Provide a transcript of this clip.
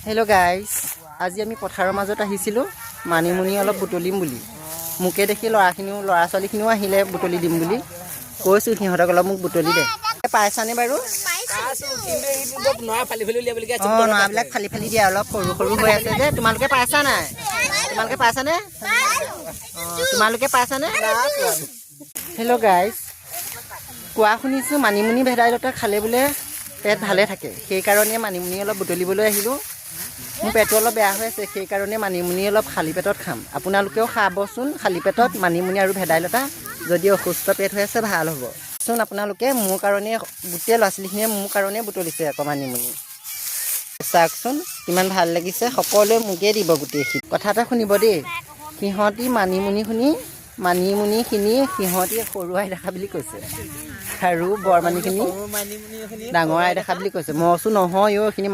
Hello' guys, আজি আমি পথাৰৰ মাজত আহিছিলোঁ মানিমুনি অলপ বুটলিম বুলি। মোকে দেখি ল'ৰা ছোৱালীখিনিও আহিলে বুটলি দিম বুলি কৈছোঁ, সিহঁতক অলপ মোক বুটলি দে। পাইছানে বাৰু? অঁ, নৰাবিলাক ফালি ফালি দিয়া, অলপ সৰু সৰু হৈ আছে যে। তোমালোকে পাইছা নাই? তোমালোকে পাইছানে? অঁ, তোমালোকে পাইছানে? হেল্ল' গাইজ, কোৱা শুনিছোঁ মানিমুনি ভেদাইলতা খালে বোলে পেট ভালে থাকে, সেইকাৰণে মানিমুনি অলপ বুটলিবলৈ আহিলোঁ। মোৰ পেটটো অলপ বেয়া হৈ আছে, সেইকাৰণে মানিমুনি অলপ খালী পেটত খাম। আপোনালোকেও খাবচোন খালী পেটত মানিমুনি আৰু ভেদাইলতা, যদি অসুস্থ পেট হৈ আছে ভাল হ'ব চোন। আপোনালোকে মোৰ কাৰণে, গোটেই ল'ৰা ছোৱালীখিনিয়ে মোৰ কাৰণে বুটলিছে আকৌ মানিমুনি। চাওকচোন কিমান ভাল লাগিছে, সকলোৱে মোকেই দিব গোটেইখিনি। কথা এটা শুনিব দেই, সিহঁতি মানিমুনিখিনি সিহঁতি সৰু আই দেখা বুলি কৈছে আৰু বৰমানিখিনি ডাঙৰ আই দেখা বুলি কৈছে। মই কৈছোঁ নহয় অ', এইখিনি